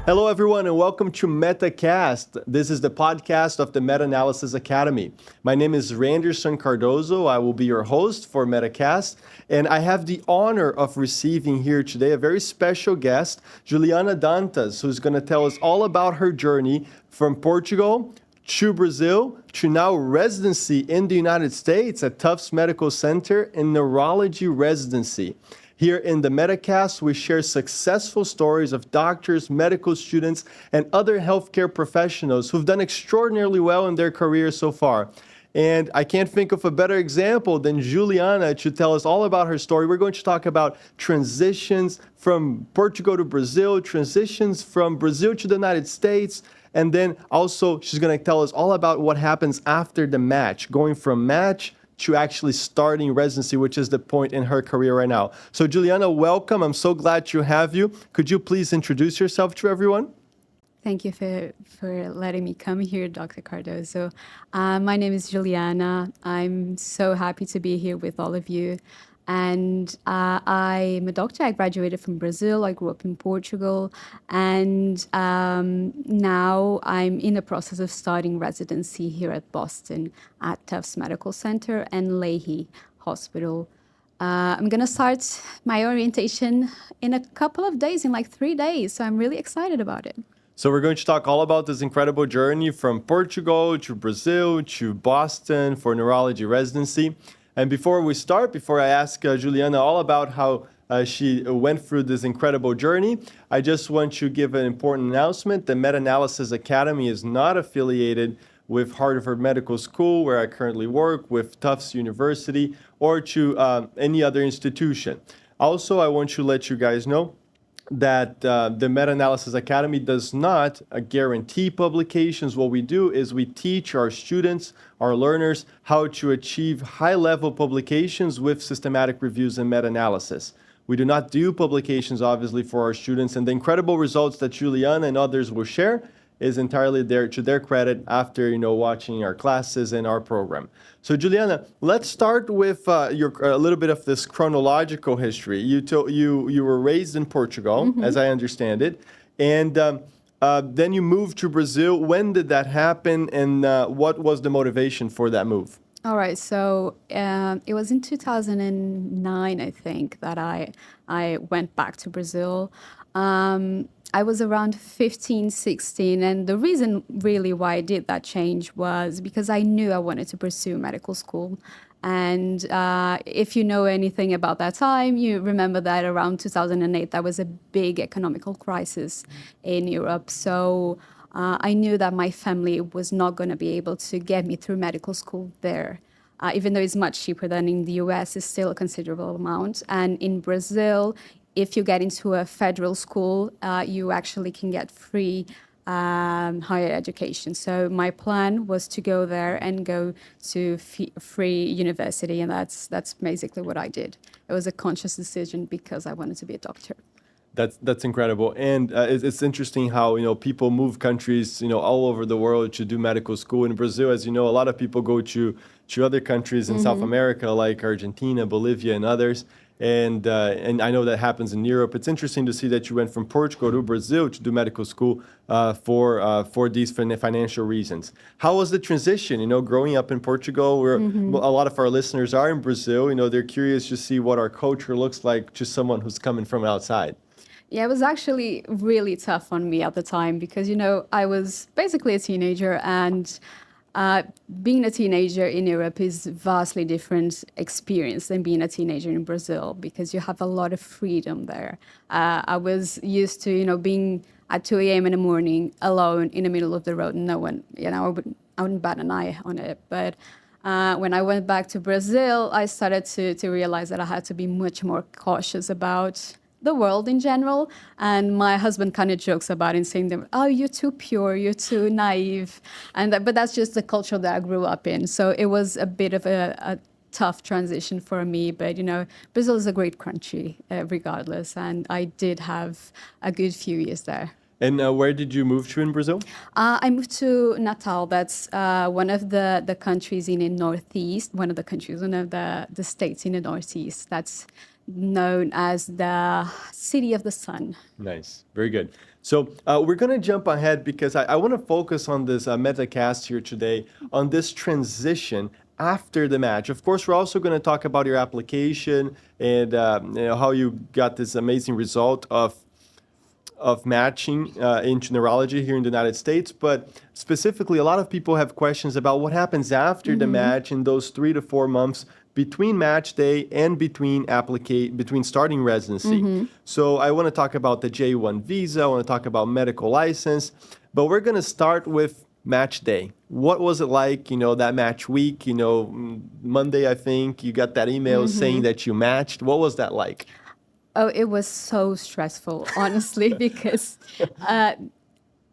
Hello, everyone, and welcome to MetaCast. This is the podcast of the Meta-Analyses Academy. My name is Rhanderson Cardoso. I will be your host for MetaCast, and I have the honor of receiving here today a very special guest, Julyana Dantas, who's going to tell us all about her journey from Portugal to Brazil to now residency in the United States at Tufts Medical Center in Neurology Residency. Here in the MetaCast, we share successful stories of doctors, medical students, and other healthcare professionals who've done extraordinarily well in their careers so far. And I can't think of a better example than Julyana to tell us all about her story. We're going to talk about transitions from Portugal to Brazil, transitions from Brazil to the United States, and then also she's going to tell us all about what happens after the match, going from match to actually starting residency, which is the point in her career right now. So Julyana, welcome. I'm so glad to have you. Could you please introduce yourself to everyone? Thank you for letting me come here, Dr. Cardoso. My name is Julyana. I'm so happy to be here with all of you. And I'm a doctor. I graduated from Brazil. I grew up in Portugal. And now I'm in the process of starting residency here at Boston at Tufts Medical Center and Leahy Hospital. I'm going to start my orientation in a couple of days, in like 3 days. So I'm really excited about it. So we're going to talk all about this incredible journey from Portugal to Brazil to Boston for neurology residency. And before I ask Julyana all about how she went through this incredible journey, I just want to give an important announcement. The Meta-Analyses Academy is not affiliated with Harvard Medical School, where I currently work, with Tufts University, or to any other institution. Also, I want to let you guys know that the Meta-Analyses Academy does not guarantee publications. What we do is we teach our students, our learners, how to achieve high-level publications with systematic reviews and meta-analysis. We do not do publications, obviously, for our students, and the incredible results that Julyana and others will share is entirely to their credit after watching our classes and our program. So Julyana, let's start with a little bit of this chronological history. You were raised in Portugal, as I understand it, and then you moved to Brazil. When did that happen, and what was the motivation for that move? All right, so it was in 2009, I think, that I went back to Brazil. I was around 15, 16, and the reason really why I did that change was because I knew I wanted to pursue medical school. And if you know anything about that time, you remember that around 2008, there was a big economical crisis in Europe. So I knew that my family was not going to be able to get me through medical school there. Even though it's much cheaper than in the US, it's still a considerable amount. And in Brazil, if you get into a federal school, you actually can get free higher education. So my plan was to go there and go to free university, and that's basically what I did. It was a conscious decision because I wanted to be a doctor. That's incredible, and it's interesting how people move countries all over the world to do medical school. In Brazil, as you know, a lot of people go to other countries in South America like Argentina, Bolivia, and others. And I know that happens in Europe. It's interesting to see that you went from Portugal to Brazil to do medical school for these financial reasons. How was the transition? Growing up in Portugal, where a lot of our listeners are in Brazil. They're curious to see what our culture looks like to someone who's coming from outside. Yeah, it was actually really tough on me at the time because, I was basically a teenager, and being a teenager in Europe is vastly different experience than being a teenager in Brazil because you have a lot of freedom there. I was used to, being at 2 a.m. in the morning alone in the middle of the road. No one, I wouldn't bat an eye on it. But when I went back to Brazil, I started to realize that I had to be much more cautious about the world in general. And my husband kind of jokes about it, saying, "Oh, you're too pure, you're too naive." But that's just the culture that I grew up in. So it was a bit of a tough transition for me. But, Brazil is a great country regardless. And I did have a good few years there. And where did you move to in Brazil? I moved to Natal. That's one of the countries in the Northeast, one of the states in the Northeast. That's known as the City of the Sun. Nice. Very good. So we're going to jump ahead because I want to focus on this MetaCast here today, on this transition after the match. Of course, we're also going to talk about your application and how you got this amazing result of matching into neurology here in the United States. But specifically, a lot of people have questions about what happens after the match in those 3 to 4 months between match day and between starting residency. So I want to talk about the J1 visa. I want to talk about medical license, but we're going to start with match day. What was it like, that match week, Monday, I think you got that email saying that you matched. What was that like? Oh, it was so stressful, honestly, because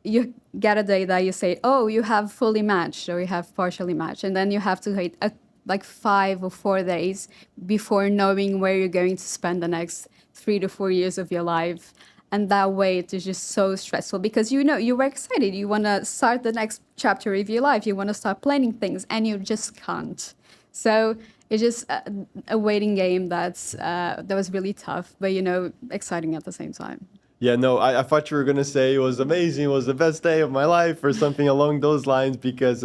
you get a day that you say, oh, you have fully matched or you have partially matched. And then you have to wait like 5 or 4 days before knowing where you're going to spend the next 3 to 4 years of your life. And that wait is just so stressful because you were excited. You want to start the next chapter of your life. You want to start planning things and you just can't. So it's just a waiting game that was really tough, but exciting at the same time. Yeah, no, I thought you were going to say it was amazing, it was the best day of my life or something along those lines because,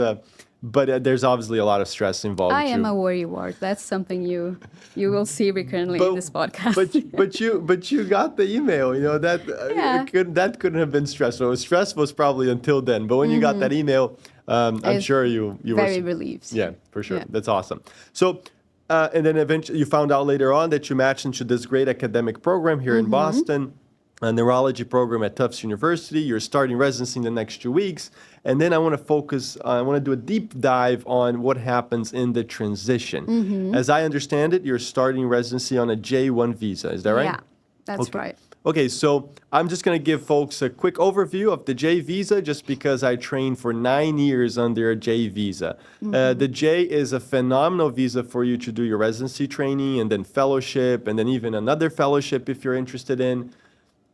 but there's obviously a lot of stress involved. I am a worrywart. That's something you will see recurrently in this podcast. But you got the email, that couldn't have been stressful. Stress was probably until then, but when you got that email, I'm sure you were very relieved. Yeah, for sure. Yeah. That's awesome. So, and then eventually you found out later on that you matched into this great academic program here in Boston, a neurology program at Tufts University. You're starting residency in the next 2 weeks. And then I want to do a deep dive on what happens in the transition. As I understand it, you're starting residency on a J1 visa. Is that right? Yeah, that's right. Okay, so I'm just going to give folks a quick overview of the J visa just because I trained for 9 years under a J visa. The J is a phenomenal visa for you to do your residency training and then fellowship and then even another fellowship if you're interested in.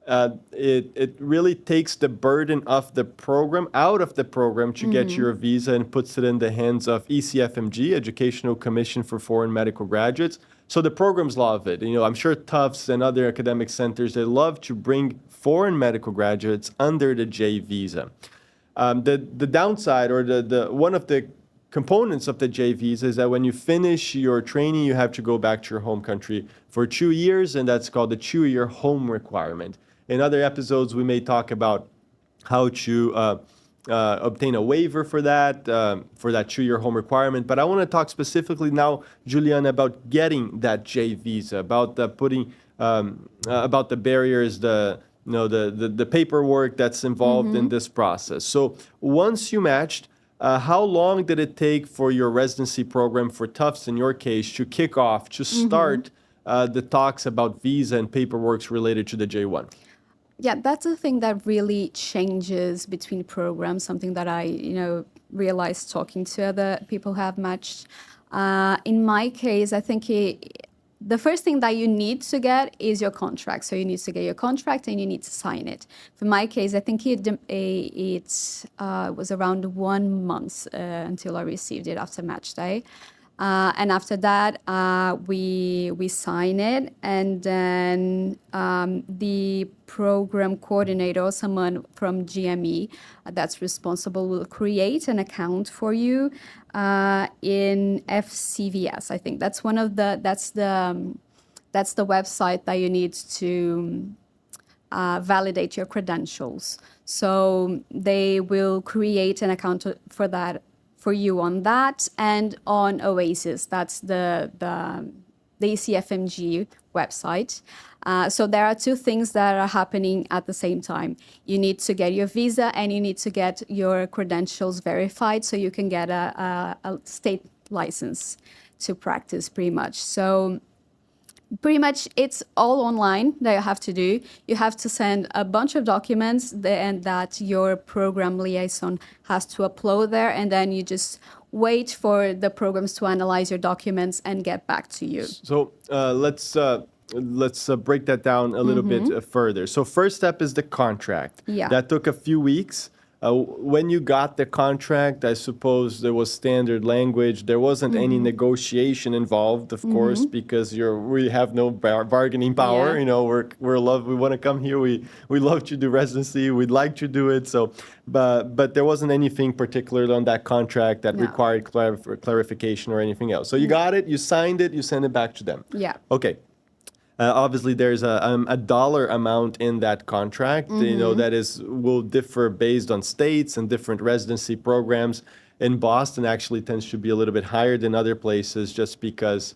It really takes the burden of the program out of the program to get your visa and puts it in the hands of ECFMG, Educational Commission for Foreign Medical Graduates. So the programs love it. I'm sure Tufts and other academic centers, they love to bring foreign medical graduates under the J visa. The downside or the one of the components of the J visa is that when you finish your training, you have to go back to your home country for 2 years, and that's called the 2-year home requirement. In other episodes, we may talk about how to obtain a waiver for that 2-year home requirement. But I want to talk specifically now, Julyana, about getting that J visa, about about the barriers, the paperwork that's involved in this process. So once you matched, how long did it take for your residency program for Tufts, in your case, to kick off, to start the talks about visa and paperwork related to the J1? Yeah, that's the thing that really changes between programs, something that I, realized talking to other people who have matched. In my case, I think the first thing that you need to get is your contract. So you need to get your contract and you need to sign it. For my case, I think it was around 1 month until I received it after match day. And after that, we sign it, and then the program coordinator, someone from GME that's responsible, will create an account for you in FCVS. I think that's the website that you need to validate your credentials. So they will create an account for you on that and on OASIS. That's the ECFMG website. So there are 2 things that are happening at the same time. You need to get your visa and you need to get your credentials verified so you can get a state license to practice pretty much. So pretty much it's all online that you have to do. You have to send a bunch of documents and that your program liaison has to upload there, and then you just wait for the programs to analyze your documents and get back to you. So let's break that down a little bit further. So first step is the contract. Yeah. That took a few weeks. When you got the contract, I suppose there was standard language. There wasn't any negotiation involved, of course, because we have no bargaining power. Yeah. We want to come here. We love to do residency. We'd like to do it. So, but there wasn't anything particular on that contract that No. required clarification or anything else. So you got it, you signed it, you sent it back to them. Yeah. Okay. Obviously, there's a dollar amount in that contract, that will differ based on states and different residency programs. In Boston, actually tends to be a little bit higher than other places just because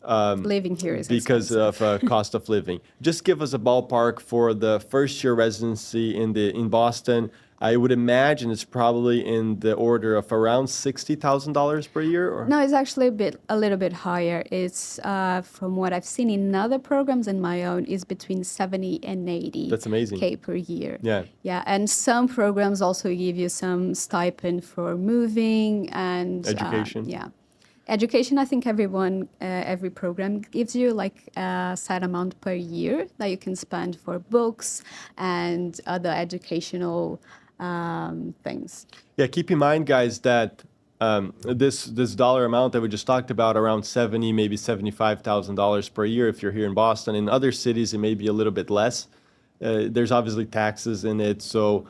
Living here is because expensive. of cost of living. Just give us a ballpark for the first year residency in Boston. I would imagine it's probably in the order of around $60,000 per year. Or? No, it's actually a little bit higher. It's from what I've seen in other programs and my own is between 70 and 80. That's amazing. K per year. Yeah. Yeah, and some programs also give you some stipend for moving and Education. Yeah. Education, I think every program gives you like a set amount per year that you can spend for books and other educational things. Yeah, keep in mind, guys, that this dollar amount that we just talked about, around $70,000, maybe $75,000 per year if you're here in Boston. In other cities, it may be a little bit less. There's obviously taxes in it, so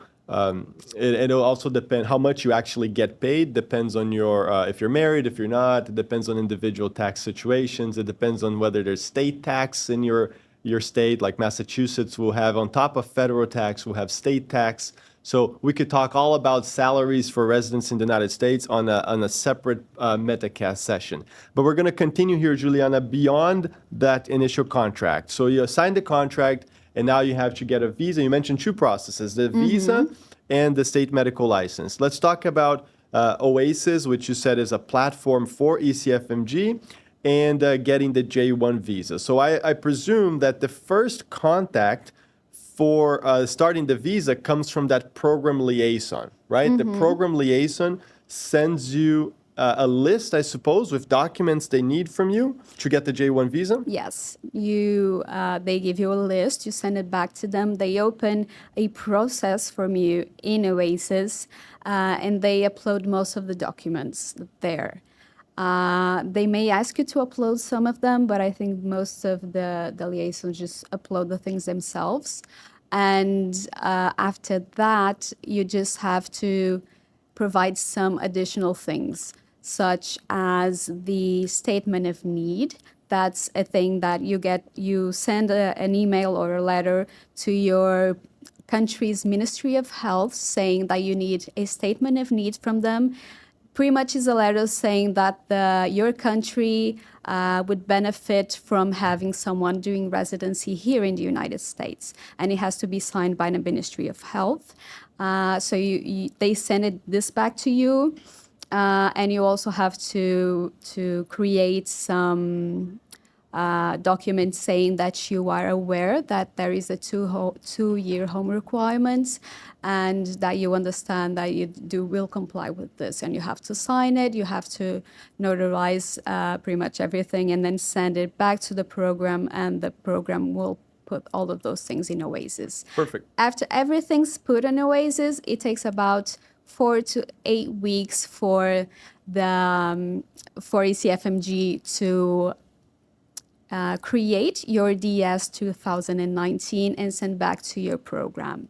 it'll also depend how much you actually get paid. Depends on your if you're married, if you're not. It depends on individual tax situations. It depends on whether there's state tax in your state, like Massachusetts will have on top of federal tax, will have state tax. So we could talk all about salaries for residents in the United States on a separate MetaCast session. But we're going to continue here, Juliana, beyond that initial contract. So you signed the contract, and now you have to get a visa. You mentioned two processes, the visa and the state medical license. Let's talk about OASIS, which you said is a platform for ECFMG, and getting the J1 visa. So I presume that the first contact for starting the visa comes from that program liaison, right? The program liaison sends you a list, I suppose, with documents they need from you to get the J1 visa? Yes, they give you a list, you send it back to them, they open a process from you in OASIS, and they upload most of the documents there. They may ask you to upload some of them, but I think most of the liaisons just upload the things themselves. And after that, you just have to provide some additional things, such as the statement of need. That's a thing that you send an email or a letter to your country's Ministry of Health saying that you need a statement of need from them. Pretty much is a letter saying that your country would benefit from having someone doing residency here in the United States. And it has to be signed by the Ministry of Health. So they send this back to you. And you also have to create some documents saying that you are aware that there is a two-year home requirement and that you understand that you will comply with this. And you have to sign it, you have to notarize pretty much everything and then send it back to the program, and the program will put all of those things in OASIS. Perfect. After everything's put in OASIS, it takes about 4 to 8 weeks for ECFMG to create your DS 2019 and send back to your program.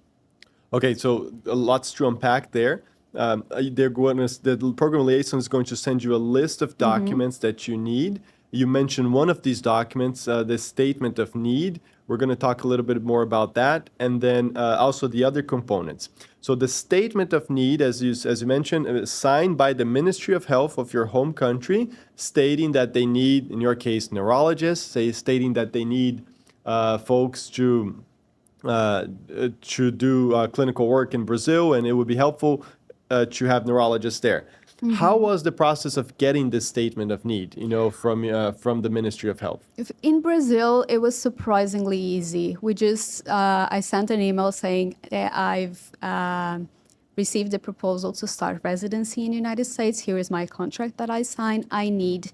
Okay, so lots to unpack there. The program liaison is going to send you a list of documents that you need. You mentioned one of these documents, the statement of need. We're going to talk a little bit more about that, and then also the other components. So the statement of need, as you mentioned, is signed by the Ministry of Health of your home country, stating that they need, in your case, neurologists, stating that they need folks to do clinical work in Brazil, and it would be helpful to have neurologists there. How was the process of getting this statement of need, from the Ministry of Health? In Brazil, it was surprisingly easy. I sent an email saying that I've received the proposal to start residency in the United States. Here is my contract that I signed. I need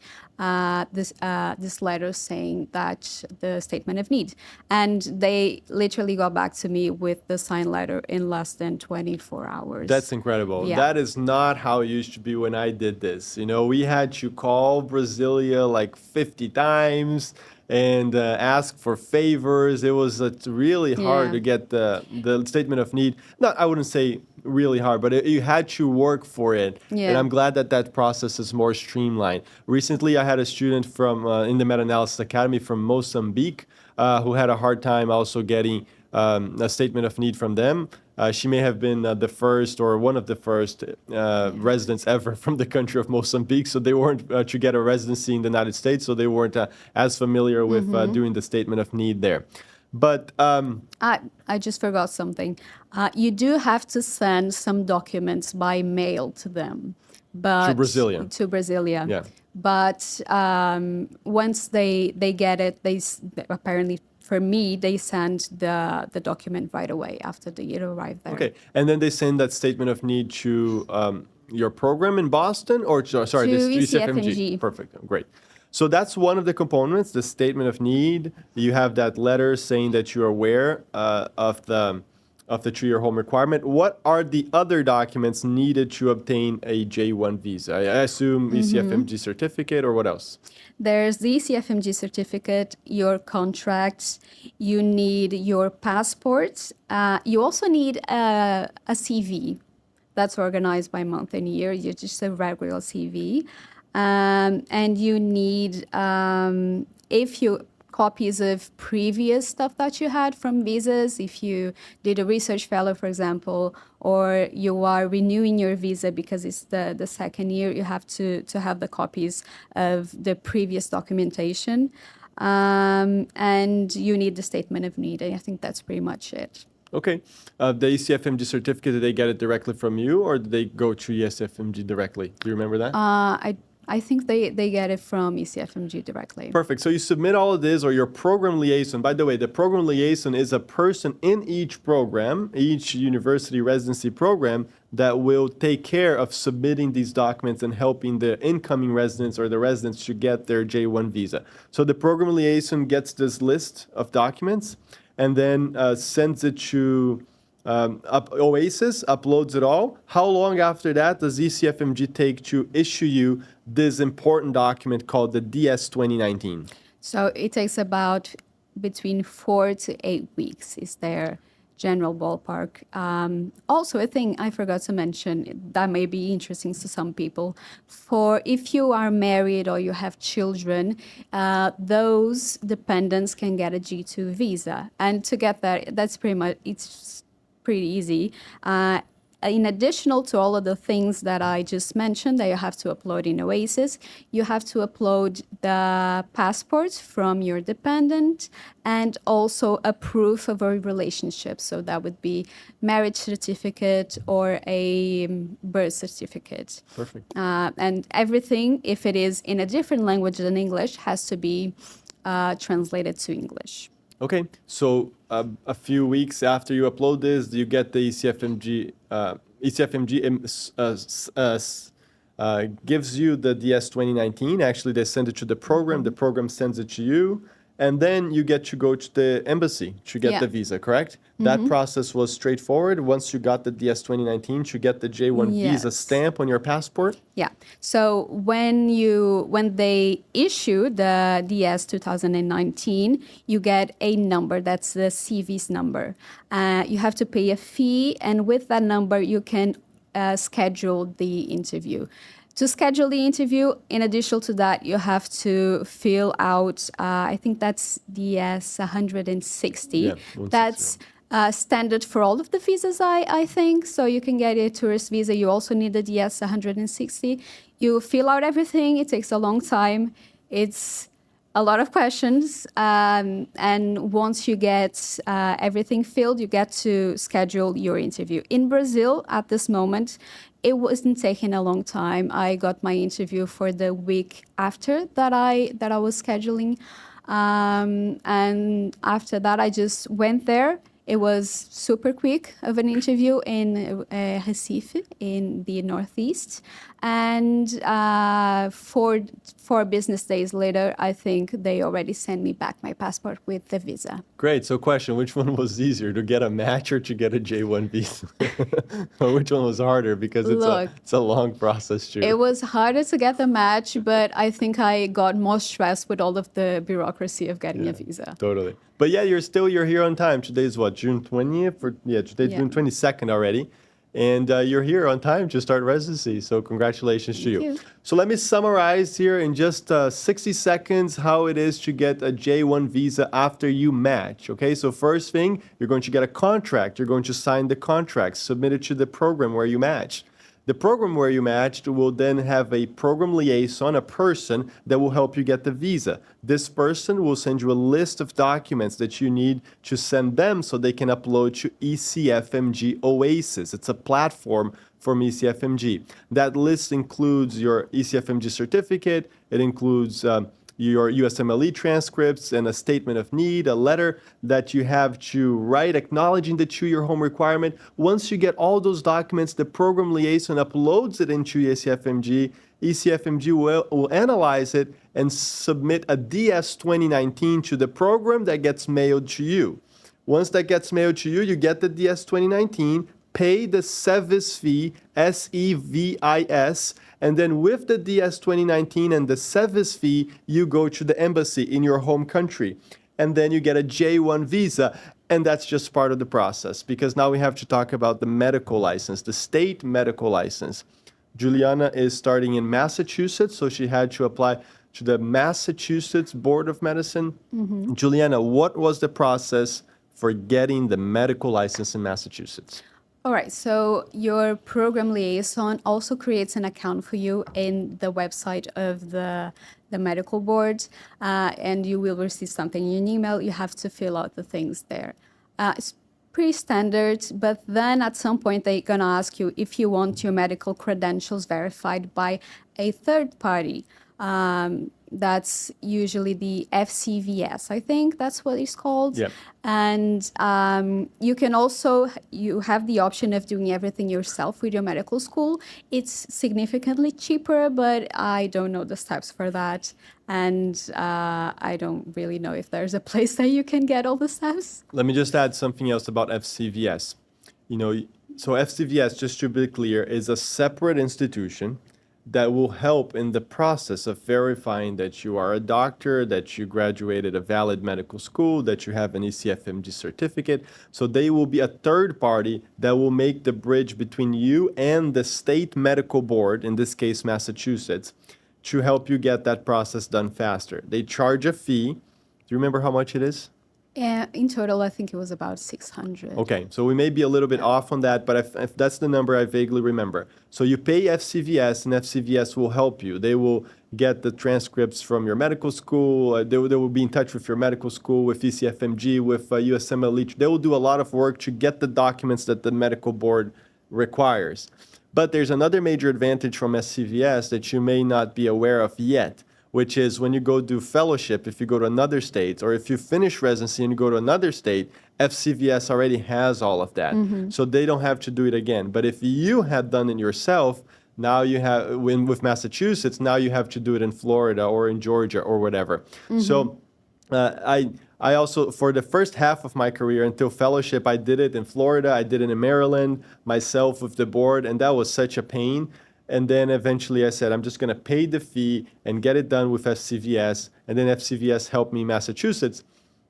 this letter saying that the statement of need. And they literally got back to me with the signed letter in less than 24 hours. That's incredible. Yeah. That is not how it used to be when I did this. You know, we had to call Brasilia like 50 times and ask for favors. It was really hard to get the statement of need. I wouldn't say really hard, but you had to work for it. Yeah. And I'm glad that that process is more streamlined. Recently, I had a student from in the Meta-Analysis Academy from Mozambique who had a hard time also getting a statement of need from them. She may have been the first or one of the first residents ever from the country of Mozambique. So they weren't to get a residency in the United States. So they weren't as familiar with doing the statement of need there. But I just forgot something. You do have to send some documents by mail to them. But to Brasilia. To Brasilia. Yeah. But once they get it, apparently for me, they send the document right away after it arrived there. Okay. And then they send that statement of need to your program in Boston or, sorry, to this ECFMG. Perfect. Great. So that's one of the components, the statement of need. You have that letter saying that you're aware of the 2-year home requirement. What are the other documents needed to obtain a J1 visa? I assume ECFMG certificate, or what else? There's the ECFMG certificate, your contract, you need your passport. You also need a CV that's organized by month and year. You're just a regular CV. And you need copies of previous stuff that you had from visas. If you did a research fellow, for example, or you are renewing your visa because it's the second year, you have to have the copies of the previous documentation. And you need the statement of need. And I think that's pretty much it. Okay. The ECFMG certificate, did they get it directly from you or did they go to ECFMG directly? Do you remember that? I think they get it from ECFMG directly. Perfect. So you submit all of this, or your program liaison. By the way, the program liaison is a person in each program, each university residency program, that will take care of submitting these documents and helping the incoming residents or the residents to get their J1 visa. So the program liaison gets this list of documents and then sends it to OASIS, uploads it all. How long after that does ECFMG take to issue you this important document called the DS 2019? So it takes about between 4 to 8 weeks is their general ballpark. Also, a thing I forgot to mention that may be interesting to some people. For if you are married or you have children, those dependents can get a G2 visa. And to get that, that's it's pretty easy. In addition to all of the things that I just mentioned that you have to upload in OASIS, you have to upload the passport from your dependent and also a proof of a relationship. So that would be marriage certificate or a birth certificate. Perfect. And everything, if it is in a different language than English, has to be translated to English. Okay, so a few weeks after you upload this, you get the ECFMG. ECFMG gives you the DS 2019. Actually, they send it to the program. The program sends it to you. And then you get to go to the embassy to get the visa, correct? That process was straightforward. Once you got the DS 2019, to get the J1 visa stamp on your passport? Yeah. So when they issue the DS 2019, you get a number. That's the CV's number. You have to pay a fee, and with that number, you can schedule the interview. To schedule the interview, in addition to that, you have to fill out, I think that's DS 160. Yeah, that's standard for all of the visas, I think. So you can get a tourist visa. You also need the DS 160. You fill out everything. It takes a long time. It's a lot of questions. And once you get everything filled, you get to schedule your interview. In Brazil, at this moment, it wasn't taking a long time. I got my interview for the week after that I was scheduling. And after that, I just went there. It was super quick of an interview in Recife, in the Northeast. And 4 business days later, I think they already sent me back my passport with the visa. Great. So question, which one was easier, to get a match or to get a J1 visa? Or which one was harder? Because it's a long process too. It was harder to get the match, but I think I got more stressed with all of the bureaucracy of getting a visa. Totally. But yeah, you're here on time. Today's what, June 20th? Today's June 22nd already. And you're here on time to start residency. So congratulations to you. So let me summarize here in just 60 seconds how it is to get a J1 visa after you match. Okay, so first thing, you're going to get a contract. You're going to sign the contract, submit it to the program where you matched. The program where you matched will then have a program liaison, a person that will help you get the visa. This person will send you a list of documents that you need to send them so they can upload to ECFMG OASIS. It's a platform from ECFMG. That list includes your ECFMG certificate. It includes your USMLE transcripts and a statement of need, a letter that you have to write acknowledging the 2-year home requirement. Once you get all those documents, the program liaison uploads it into ECFMG. ECFMG will analyze it and submit a DS 2019 to the program that gets mailed to you. Once that gets mailed to you, you get the DS 2019, pay the SEVIS fee, SEVIS, and then with the DS 2019 and the SEVIS fee, you go to the embassy in your home country. And then you get a J1 visa. And that's just part of the process, because now we have to talk about the medical license, the state medical license. Julyana is starting in Massachusetts, so she had to apply to the Massachusetts Board of Medicine. Julyana, what was the process for getting the medical license in Massachusetts? All right, so your program liaison also creates an account for you in the website of the medical board, and you will receive something in an email. You have to fill out the things there. It's pretty standard, but then at some point they're going to ask you if you want your medical credentials verified by a third party. That's usually the FCVS, I think that's what it's called. Yep. And you have the option of doing everything yourself with your medical school. It's significantly cheaper, but I don't know the steps for that. And I don't really know if there's a place that you can get all the steps. Let me just add something else about FCVS. So FCVS, just to be clear, is a separate institution that will help in the process of verifying that you are a doctor, that you graduated a valid medical school, that you have an ECFMG certificate. So they will be a third party that will make the bridge between you and the state medical board, in this case Massachusetts, to help you get that process done faster. They charge a fee. Do you remember how much it is? In total, I think it was about 600. Okay, so we may be a little bit off on that, but if that's the number I vaguely remember. So you pay FCVS, and FCVS will help you. They will get the transcripts from your medical school. They will be in touch with your medical school, with ECFMG, with USMLE. They will do a lot of work to get the documents that the medical board requires. But there's another major advantage from FCVS that you may not be aware of yet, which is when you go do fellowship, if you go to another state, or if you finish residency and you go to another state, FCVS already has all of that. So they don't have to do it again. But if you had done it yourself, now you have, with Massachusetts, now you have to do it in Florida or in Georgia or whatever. So I also, for the first half of my career until fellowship, I did it in Florida, I did it in Maryland, myself with the board, and that was such a pain. And then eventually I said, I'm just going to pay the fee and get it done with FCVS. And then FCVS helped me in Massachusetts.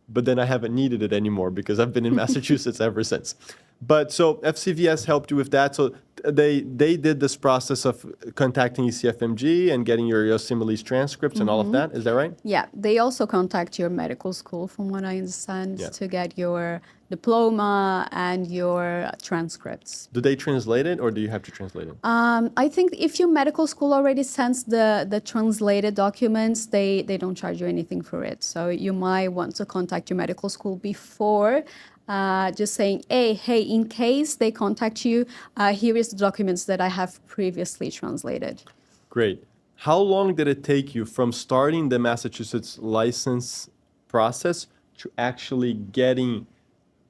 But then I haven't needed it anymore because I've been in Massachusetts ever since. But so FCVS helped you with that. So they did this process of contacting ECFMG and getting your USMLE transcripts and all of that. Is that right? Yeah, they also contact your medical school, from what I understand, to get your diploma and your transcripts. Do they translate it, or do you have to translate it? I think if your medical school already sends the translated documents, they don't charge you anything for it. So you might want to contact your medical school before, just saying, hey, in case they contact you, here is the documents that I have previously translated. Great. How long did it take you from starting the Massachusetts license process to actually getting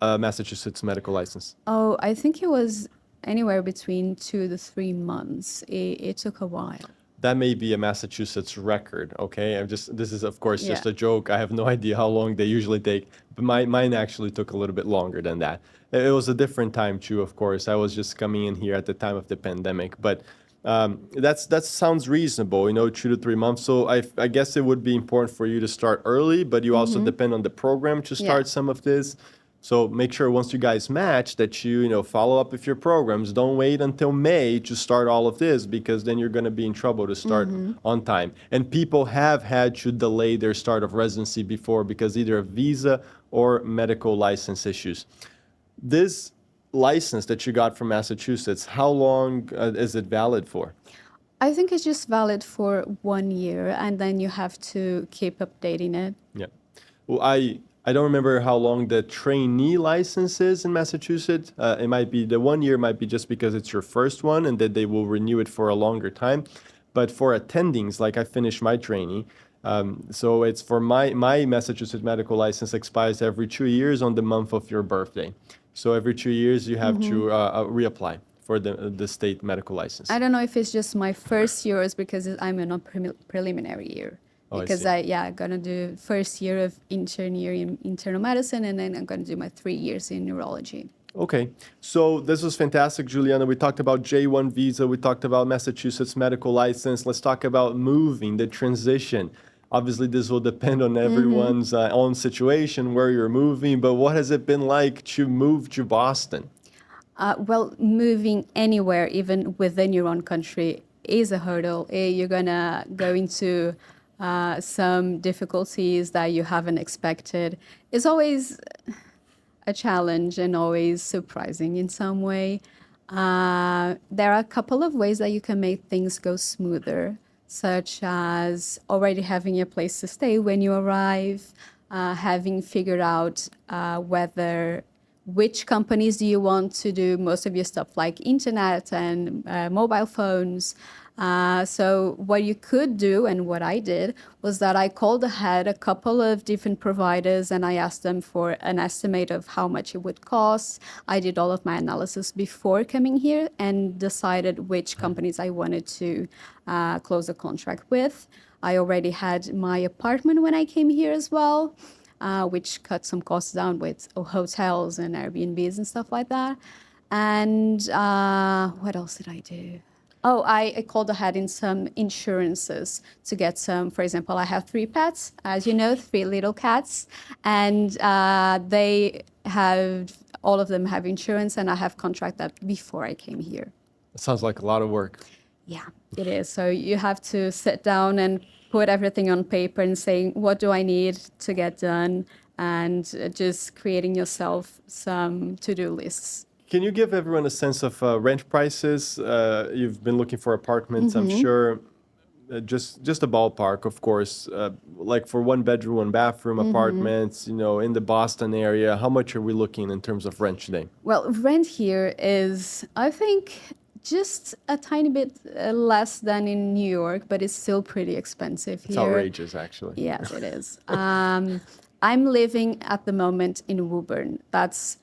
a Massachusetts medical license? Oh, I think it was anywhere between 2 to 3 months. It took a while. That may be a Massachusetts record, okay? This is of course just Yeah. a joke. I have no idea how long they usually take, but mine actually took a little bit longer than that. It was a different time too, of course. I was just coming in here at the time of the pandemic, but that sounds reasonable, 2 to 3 months. So I guess it would be important for you to start early, but you also depend on the program to start some of this. So make sure once you guys match that you follow up with your programs. Don't wait until May to start all of this, because then you're going to be in trouble to start on time. And people have had to delay their start of residency before because either of visa or medical license issues. This license that you got from Massachusetts, how long is it valid for? I think it's just valid for 1 year, and then you have to keep updating it. Yeah. Well, I don't remember how long the trainee license is in Massachusetts. It might be the 1 year might be just because it's your first one and that they will renew it for a longer time. But for attendings, like I finished my trainee, so it's for my Massachusetts medical license expires every 2 years on the month of your birthday. So every 2 years you have to reapply for the state medical license. I don't know if it's just my first year or it's because I'm in a preliminary year. Oh, Because I see. I'm gonna do first year of intern year in internal medicine, and then I'm gonna do my 3 years in neurology. Okay, so this was fantastic, Juliana. We talked about J1 visa, we talked about Massachusetts medical license. Let's talk about moving, the transition. Obviously, this will depend on everyone's own situation, where you're moving, but what has it been like to move to Boston? Well, moving anywhere, even within your own country, is a hurdle. You're gonna go into some difficulties that you haven't expected. It's always a challenge and always surprising in some way. There are a couple of ways that you can make things go smoother, such as already having a place to stay when you arrive, having figured out which companies do you want to do most of your stuff, like internet and mobile phones. So what you could do, and what I did, was that I called ahead a couple of different providers and I asked them for an estimate of how much it would cost. I did all of my analysis before coming here and decided which companies I wanted to close a contract with. I already had my apartment when I came here as well, which cut some costs down with hotels and Airbnbs and stuff like that. And what else did I do? Oh, I called ahead in some insurances to get some. For example, I have 3 pets, as you know, 3 little cats, and all of them have insurance, and I have contracted that before I came here. It sounds like a lot of work. Yeah, it is. So you have to sit down and put everything on paper and saying, what do I need to get done? And just creating yourself some to-do lists. Can you give everyone a sense of rent prices? You've been looking for apartments, I'm sure. Just a ballpark, of course. Like for 1 bedroom, 1 bathroom apartments, in the Boston area, how much are we looking in terms of rent today? Well, rent here is, I think, just a tiny bit less than in New York, but it's still pretty expensive here. It's outrageous, actually. Yes, it is. I'm living at the moment in Woburn. That's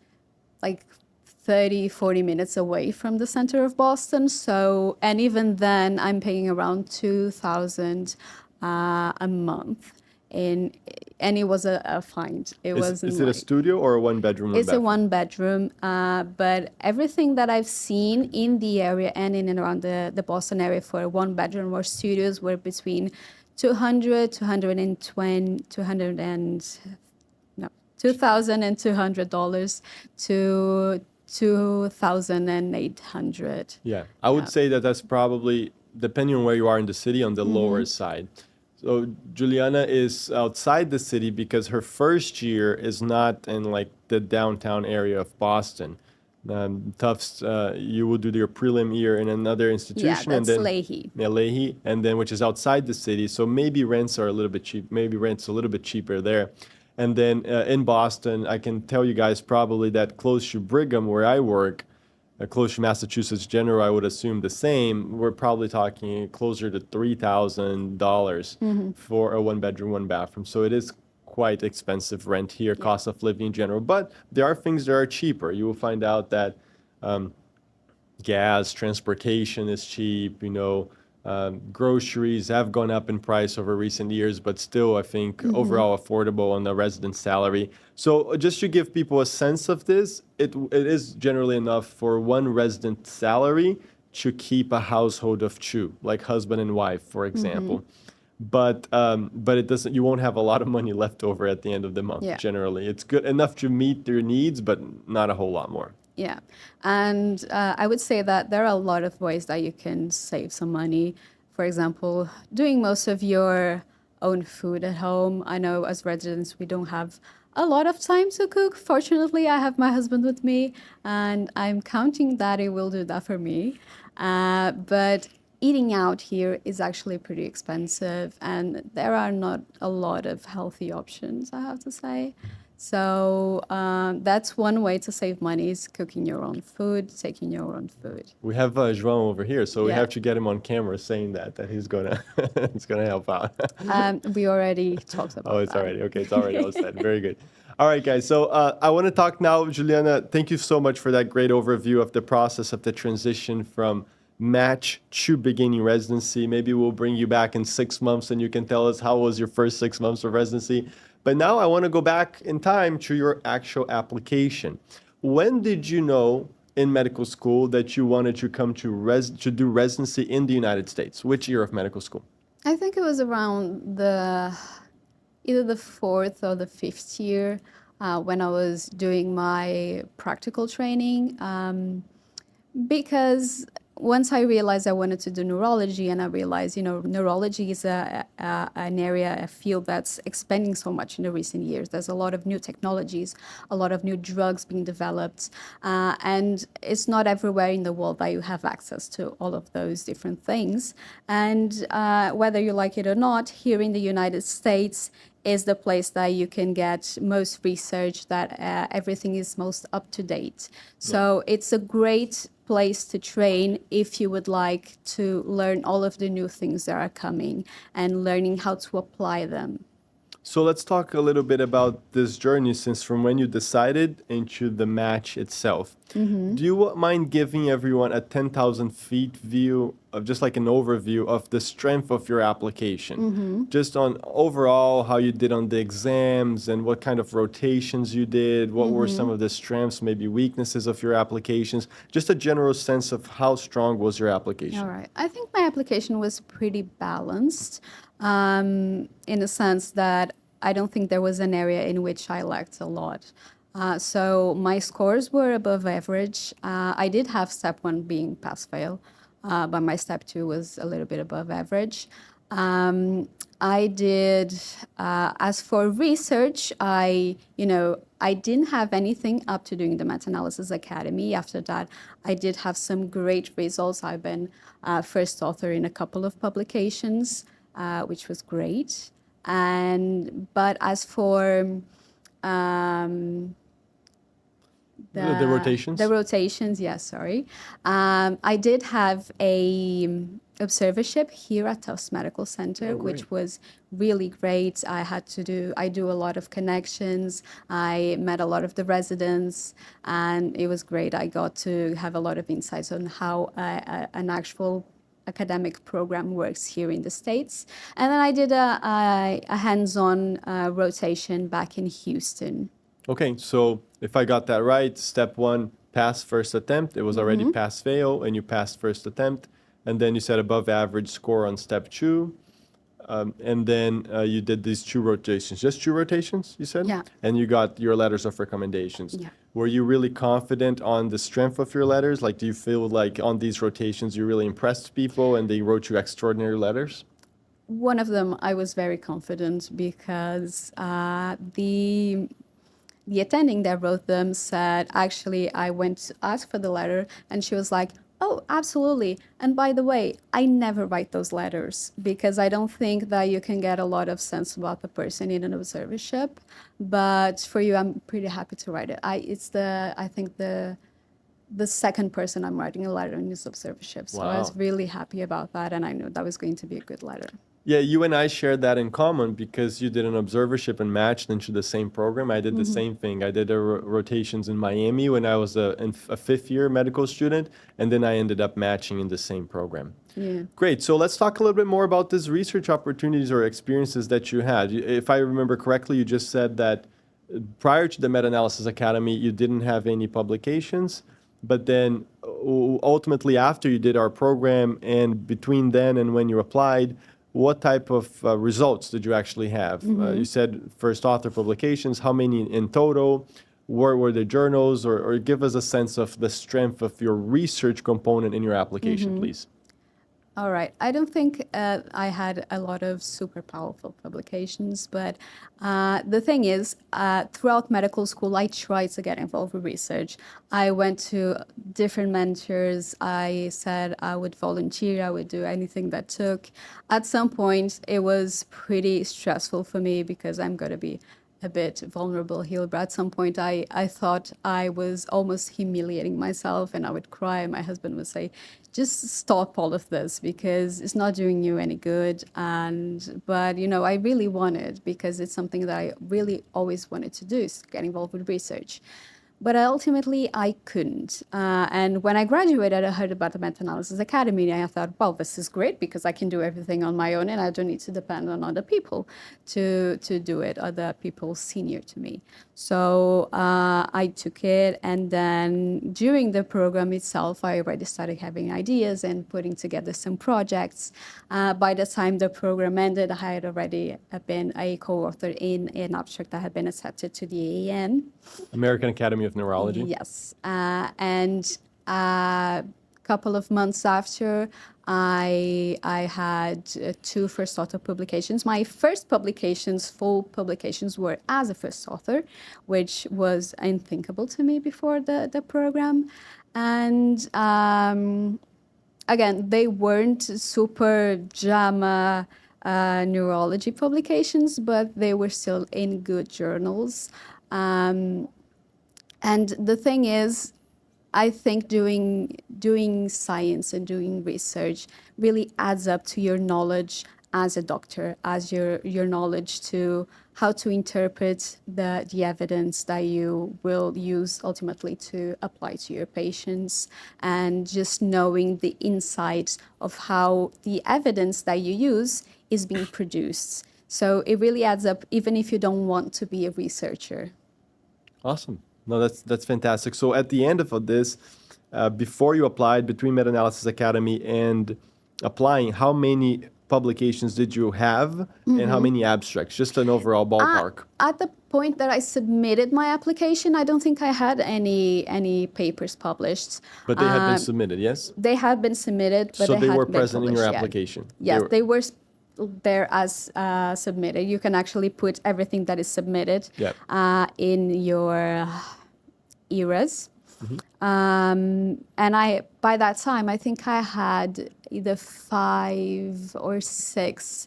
like 30, 40 minutes away from the center of Boston. So, and even then, I'm paying around $2,000 a month. And it was a find. Is it a studio or a 1 bedroom? It's a 1 bedroom, but everything that I've seen in the area and in and around the Boston area for a 1 bedroom or studios were between $2,200 to $2,800. Yeah, I would say that's probably, depending on where you are in the city, on the lower side. So Juliana is outside the city because her first year is not in like the downtown area of Boston. Tufts, you will do your prelim year in another institution. Yeah, and that's then Leahy. Yeah, Leahy, and then which is outside the city. So maybe rents are a little bit cheap. Maybe rent's a little bit cheaper there. And then in Boston, I can tell you guys probably that close to Brigham, where I work, close to Massachusetts General, I would assume the same. We're probably talking closer to $3,000 for a 1 bedroom, 1 bathroom. So it is quite expensive rent here, cost of living in general. But there are things that are cheaper. You will find out that gas, transportation is cheap, groceries have gone up in price over recent years, but still, I think, overall affordable on the resident salary. So just to give people a sense of this, it is generally enough for one resident salary to keep a household of two, like husband and wife, for example. But it doesn't. You won't have a lot of money left over at the end of the month. Yeah. Generally, it's good enough to meet their needs, but not a whole lot more. Yeah. And I would say that there are a lot of ways that you can save some money. For example, doing most of your own food at home. I know as residents, we don't have a lot of time to cook. Fortunately, I have my husband with me, and I'm counting that he will do that for me. But eating out here is actually pretty expensive, and there are not a lot of healthy options, I have to say. So that's one way to save money, is cooking your own food, taking your own food. We have João over here, so we Yeah. have to get him on camera saying that he's gonna he's gonna help out. We already talked about Oh, it's that. already okay. It's already all said. Very good. All right, guys. So I want to talk now, Juliana. Thank you so much for that great overview of the process of the transition from match to beginning residency. Maybe we'll bring you back in 6 months and you can tell us how was your first 6 months of residency. But now I want to go back in time to your actual application. When did you know in medical school that you wanted to come to do residency in the United States? Which year of medical school? I think it was around either the fourth or the fifth year when I was doing my practical training. Because once I realized I wanted to do neurology, and I realized, neurology is an area, a field that's expanding so much in the recent years. There's a lot of new technologies, a lot of new drugs being developed, and it's not everywhere in the world that you have access to all of those different things. And whether you like it or not, here in the United States is the place that you can get most research, that everything is most up to date. So it's a great place to train if you would like to learn all of the new things that are coming and learning how to apply them. So let's talk a little bit about this journey, since from when you decided into the match itself. Do you mind giving everyone a 10,000 feet view of just like an overview of the strength of your application? Just on overall how you did on the exams and what kind of rotations you did, what were some of the strengths, maybe weaknesses of your applications, just a general sense of how strong was your application. All right. I think my application was pretty balanced in the sense that I don't think there was an area in which I lacked a lot. So my scores were above average. I did have step 1 being pass-fail, but my step 2 was a little bit above average. I did, as for research, I didn't have anything up to doing the Meta-Analysis Academy. After that, I did have some great results. I've been first author in a couple of publications, which was great. But as for The rotations? The rotations, yes, sorry. I did have a observership here at Tufts Medical Center, which was really great. I do a lot of connections. I met a lot of the residents, and it was great. I got to have a lot of insights on how an actual academic program works here in the States. And then I did a hands-on rotation back in Houston. Okay, so if I got that right, step 1, pass first attempt. It was already pass-fail, and you passed first attempt. And then you said above average score on step 2. And then you did these 2 rotations. Just 2 rotations, you said? Yeah. And you got your letters of recommendations. Yeah. Were you really confident on the strength of your letters? Like, do you feel like on these rotations you really impressed people and they wrote you extraordinary letters? One of them, I was very confident because the attending that wrote them said, actually, I went to ask for the letter, and she was like, oh, absolutely. And by the way, I never write those letters because I don't think that you can get a lot of sense about the person in an observership. But for you, I'm pretty happy to write it. I think the second person I'm writing a letter in this observership. So I was really happy about that, and I knew that was going to be a good letter. Yeah, you and I shared that in common because you did an observership and matched into the same program. I did the same thing. I did rotations in Miami when I was a fifth year medical student, and then I ended up matching in the same program. Yeah. Great. So let's talk a little bit more about these research opportunities or experiences that you had. If I remember correctly, you just said that prior to the Meta-Analysis Academy, you didn't have any publications, but then ultimately after you did our program and between then and when you applied, what type of results did you actually have? You said first author publications. How many in total? Were the journals? Or give us a sense of the strength of your research component in your application, please. All right. I don't think I had a lot of super powerful publications, but the thing is, throughout medical school, I tried to get involved with research. I went to different mentors. I said I would volunteer, I would do anything that took. At some point, it was pretty stressful for me because I'm going to be a bit vulnerable here, but at some point I thought I was almost humiliating myself and I would cry. My husband would say, just stop all of this because it's not doing you any good. But I really wanted, because it's something that I really always wanted to do, is get involved with research. But ultimately, I couldn't. And when I graduated, I heard about the Meta-Analysis Academy, and I thought, well, this is great because I can do everything on my own and I don't need to depend on other people to do it, other people senior to me. So I took it, and then during the program itself, I already started having ideas and putting together some projects. By the time the program ended, I had already been a co-author in an abstract that had been accepted to the AAN. American Academy of Neurology. Yes. And a couple of months after, I had two first author publications. My first publications, full publications, were as a first author, which was unthinkable to me before the program. And again, they weren't super JAMA neurology publications, but they were still in good journals. And the thing is, I think doing science and doing research really adds up to your knowledge as a doctor, as your knowledge to how to interpret the evidence that you will use ultimately to apply to your patients, and just knowing the insights of how the evidence that you use is being produced. So it really adds up, even if you don't want to be a researcher. Awesome. No, that's fantastic. So at the end of this, before you applied, between Meta-Analysis Academy and applying, how many publications did you have and how many abstracts? Just an overall ballpark. At the point that I submitted my application, I don't think I had any papers published. But they had been submitted, yes? They had been submitted, but so they were hadn't been present in your published yet. application? Yes, they were there as submitted. You can actually put everything that is submitted in your eras. And by that time, I think I had either 5 or 6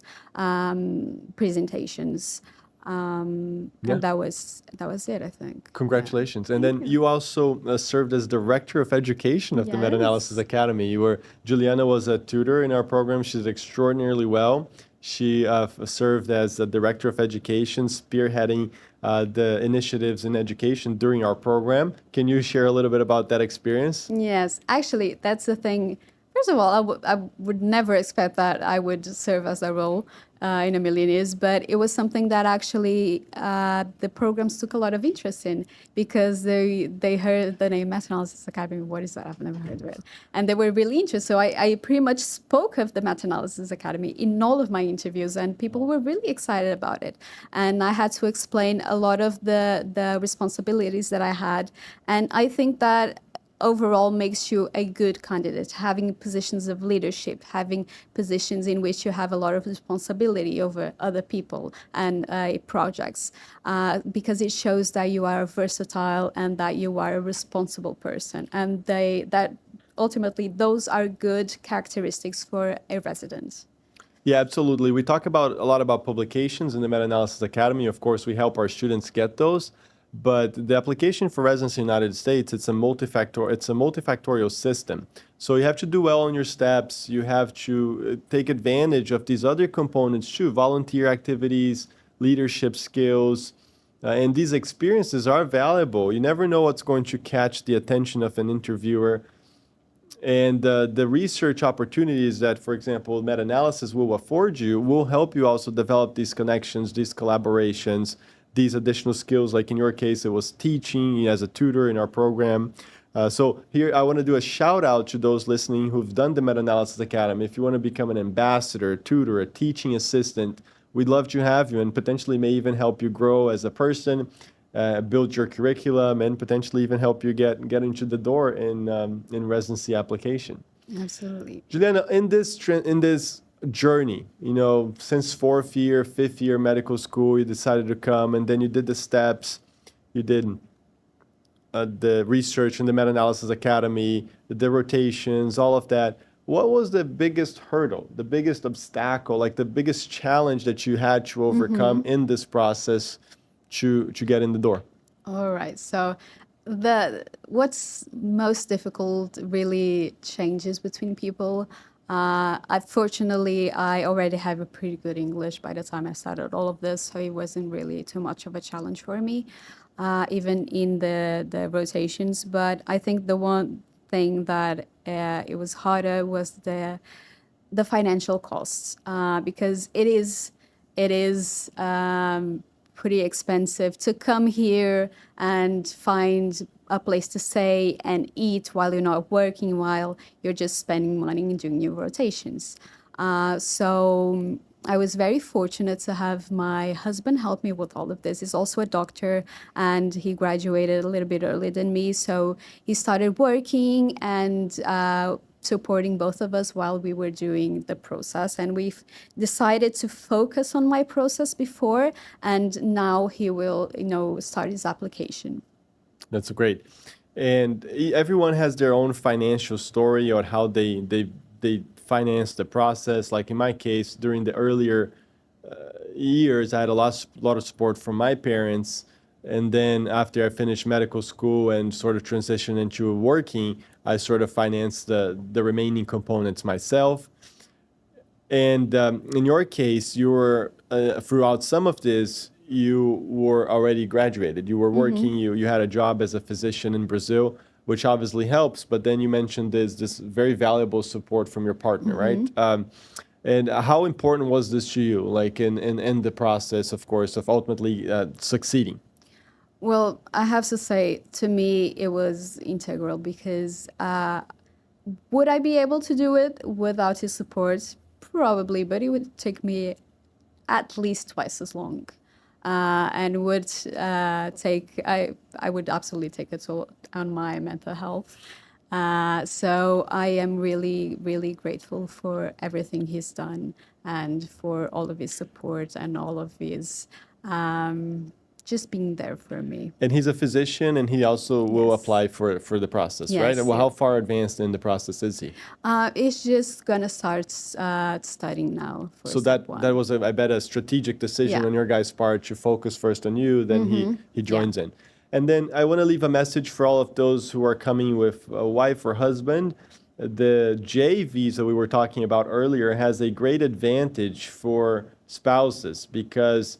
presentations. And that was it, I think. Congratulations. And then you also served as Director of Education of the Meta-Analysis Academy. Julyana was a tutor in our program. She did extraordinarily well. She served as the Director of Education, spearheading the initiatives in education during our program. Can you share a little bit about that experience? Yes, actually, that's the thing. First of all, I would never expect that I would serve as a role in a million years, but it was something that actually the programs took a lot of interest in, because they heard the name Meta-Analysis Academy. What is that? I've never heard of it. And they were really interested. So I pretty much spoke of the Meta-Analysis Academy in all of my interviews, and people were really excited about it. And I had to explain a lot of the responsibilities that I had. And I think that overall makes you a good candidate, having positions of leadership, having positions in which you have a lot of responsibility over other people and projects, because it shows that you are versatile and that you are a responsible person. And that ultimately, those are good characteristics for a resident. Yeah, absolutely. We talk a lot about publications in the Meta-Analysis Academy. Of course, we help our students get those. But the application for residency in the United States, it's a multifactorial system. So you have to do well on your steps. You have to take advantage of these other components too, volunteer activities, leadership skills. And these experiences are valuable. You never know what's going to catch the attention of an interviewer. And the research opportunities that, for example, meta-analysis will afford you will help you also develop these connections, these collaborations, these additional skills. Like in your case, it was teaching as a tutor in our program. So here I want to do a shout out to those listening who've done the Meta-Analysis Academy. If you want to become an ambassador, a tutor, a teaching assistant, we'd love to have you and potentially may even help you grow as a person, build your curriculum, and potentially even help you get into the door in residency application. Absolutely. Juliana, in this journey, since fourth year, fifth year medical school, you decided to come, and then you did the steps, you did the research in the Meta-Analysis Academy, the rotations, all of that. What was the biggest hurdle, the biggest obstacle, like the biggest challenge that you had to overcome in this process to get in the door? All right. So what's most difficult really changes between people. Fortunately, I already have a pretty good English by the time I started all of this, so it wasn't really too much of a challenge for me, even in the rotations. But I think the one thing that it was harder was the financial costs, because it is pretty expensive to come here and find a place to stay and eat while you're not working, while you're just spending money and doing your rotations. So I was very fortunate to have my husband help me with all of this. He's also a doctor, and he graduated a little bit earlier than me. So he started working and supporting both of us while we were doing the process. And we've decided to focus on my process before, and now he will, start his application. That's great. And everyone has their own financial story on how they finance the process. Like in my case, during the earlier years, I had a lot of support from my parents. And then after I finished medical school and sort of transitioned into working, I sort of financed the remaining components myself. And in your case, you were, throughout some of this, you were already graduated. You were working, you had a job as a physician in Brazil, which obviously helps. But then you mentioned this very valuable support from your partner, right? And how important was this to you, like in the process, of course, of ultimately succeeding? Well, I have to say, to me, it was integral because would I be able to do it without his support? Probably, but it would take me at least twice as long. And would I would absolutely take a toll on my mental health. So I am really, really grateful for everything he's done and for all of his support and all of his just being there for me. And he's a physician, and he also will apply for the process, right? Well, how far advanced in the process is he? He's just gonna start studying now. So that was, I bet, a strategic decision on your guys' part to focus first on you, then he joins in. And then I want to leave a message for all of those who are coming with a wife or husband. The J visa we were talking about earlier has a great advantage for spouses because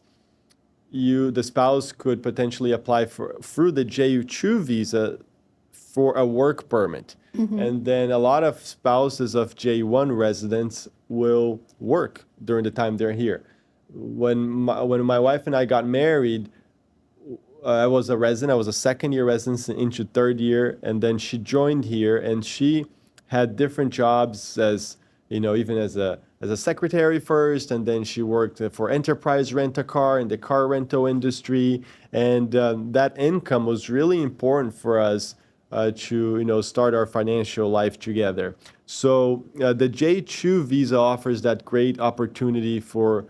the spouse could potentially apply through the J2 visa for a work permit. And then a lot of spouses of J1 residents will work during the time they're here. When my wife and I got married, I was a resident. I was a second-year resident into third year, and then she joined here, and she had different jobs as, even as a secretary first, and then she worked for Enterprise Rent-A-Car in the car rental industry, and that income was really important for us to start our financial life together. So the J2 visa offers that great opportunity for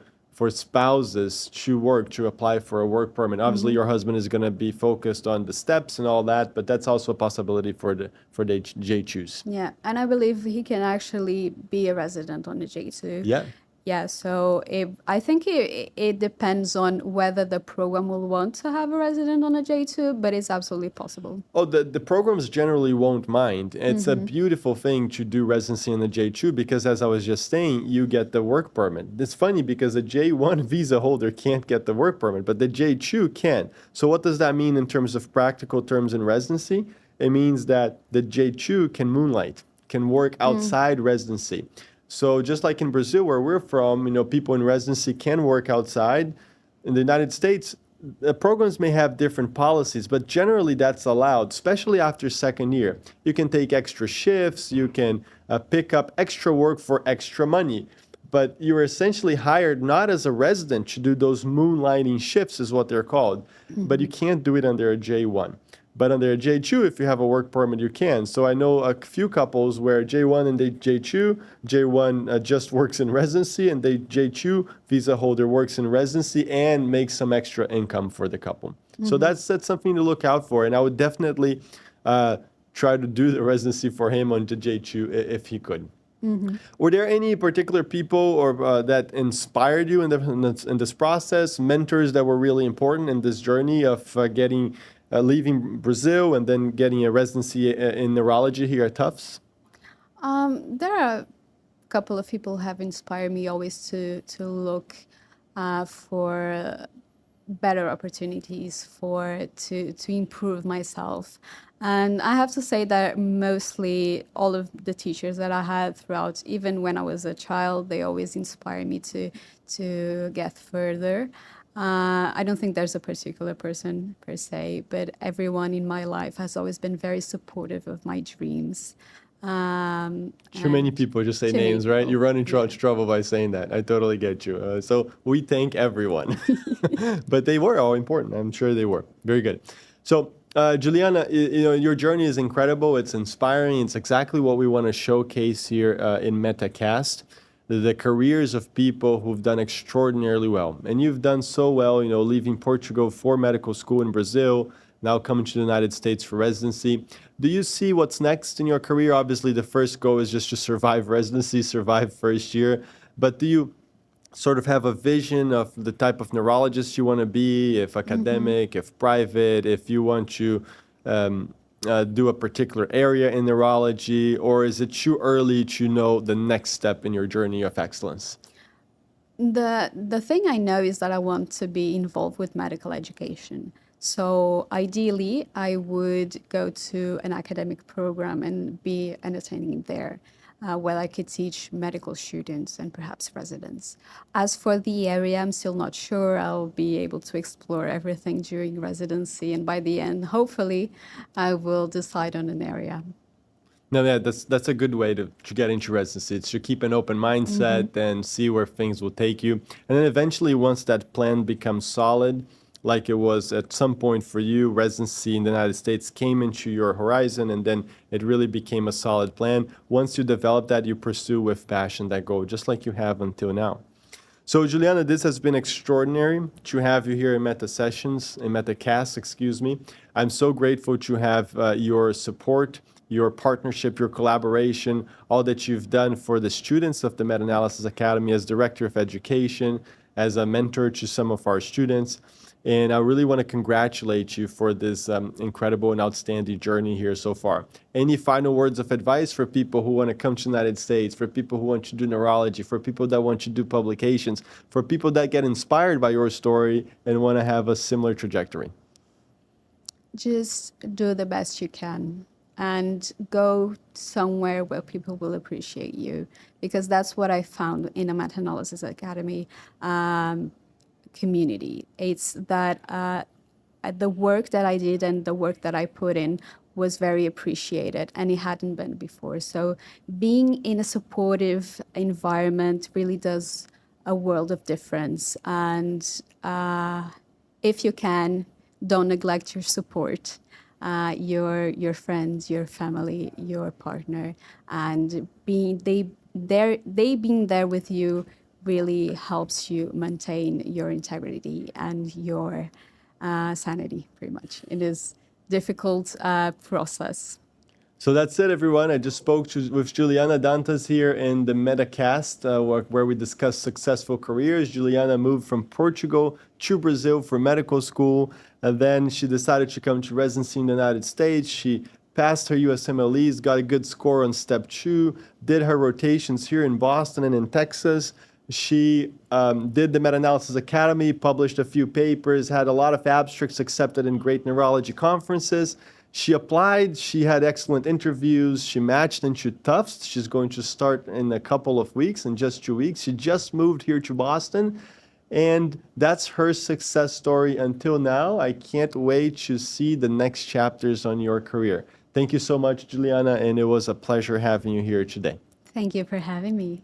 spouses to work, to apply for a work permit. Obviously, your husband is going to be focused on the steps and all that, but that's also a possibility for the J2s. Yeah, and I believe he can actually be a resident on the J2. Yeah. Yeah, so I think it depends on whether the program will want to have a resident on a J2, but it's absolutely possible. Oh, the programs generally won't mind. It's a beautiful thing to do residency in the J2 because, as I was just saying, you get the work permit. It's funny because a J1 visa holder can't get the work permit, but the J2 can. So what does that mean in terms of practical terms in residency? It means that the J2 can moonlight, can work outside residency. So just like in Brazil, where we're from, people in residency can work outside. In the United States, the programs may have different policies, but generally that's allowed, especially after second year. You can take extra shifts, you can pick up extra work for extra money, but you're essentially hired not as a resident to do those moonlighting shifts is what they're called, but you can't do it under a J1. But under a J2, if you have a work permit, you can. So I know a few couples where J1 and J2, J1 just works in residency, and the J2 visa holder works in residency and makes some extra income for the couple. So that's something to look out for. And I would definitely try to do the residency for him on the J2 if he could. Were there any particular people or that inspired you in this process, mentors that were really important in this journey of leaving Brazil and then getting a residency in neurology here at Tufts? There are a couple of people who have inspired me always to look for better opportunities to improve myself. And I have to say that mostly all of the teachers that I had throughout, even when I was a child, they always inspired me to get further. I don't think there's a particular person per se, but everyone in my life has always been very supportive of my dreams. Too many people just say names, right? You run into trouble by saying that. I totally get you. So we thank everyone. But they were all important. I'm sure they were. Very good. So, Julyana, your journey is incredible. It's inspiring. It's exactly what we want to showcase here in MetaCast. The careers of people who've done extraordinarily well. And you've done so well, leaving Portugal for medical school in Brazil, now coming to the United States for residency. Do you see what's next in your career? Obviously, the first goal is just to survive residency, survive first year. But do you sort of have a vision of the type of neurologist you want to be, if academic, if private, if you want to do a particular area in neurology, or is it too early to know the next step in your journey of excellence? The thing I know is that I want to be involved with medical education. So ideally, I would go to an academic program and be an attending there, where I could teach medical students and perhaps residents. As for the area, I'm still not sure. I'll be able to explore everything during residency, and by the end, hopefully, I will decide on an area. No, yeah, that's a good way to get into residency. It's to keep an open mindset and see where things will take you. And then eventually, once that plan becomes solid, like it was at some point for you, residency in the United States came into your horizon, and then it really became a solid plan. Once you develop that, you pursue with passion that goal, just like you have until now. So, Julyana, this has been extraordinary to have you here in MetaCast, excuse me. I'm so grateful to have your support, your partnership, your collaboration, all that you've done for the students of the Meta-Analysis Academy as Director of Education, as a mentor to some of our students. And I really want to congratulate you for this incredible and outstanding journey here so far. Any final words of advice for people who want to come to the United States, for people who want to do neurology, for people that want to do publications, for people that get inspired by your story and want to have a similar trajectory? Just do the best you can and go somewhere where people will appreciate you, because that's what I found in a Meta-Analysis Academy community. It's that the work that I did and the work that I put in was very appreciated, and it hadn't been before. So being in a supportive environment really does a world of difference. And if you can, don't neglect your support, your friends, your family, your partner, and they being there with you really helps you maintain your integrity and your sanity, pretty much. It is a difficult process. So that's it, everyone. I just spoke with Julyana Dantas here in the MetaCast, where we discuss successful careers. Julyana moved from Portugal to Brazil for medical school, and then she decided to come to residency in the United States. She passed her USMLEs, got a good score on step 2, did her rotations here in Boston and in Texas. She did the Meta-Analysis Academy, published a few papers, had a lot of abstracts accepted in great neurology conferences. She applied, she had excellent interviews, she matched into Tufts. She's going to start in a couple of weeks, in just 2 weeks. She just moved here to Boston, and that's her success story until now. I can't wait to see the next chapters on your career. Thank you so much, Julyana, and it was a pleasure having you here today. Thank you for having me.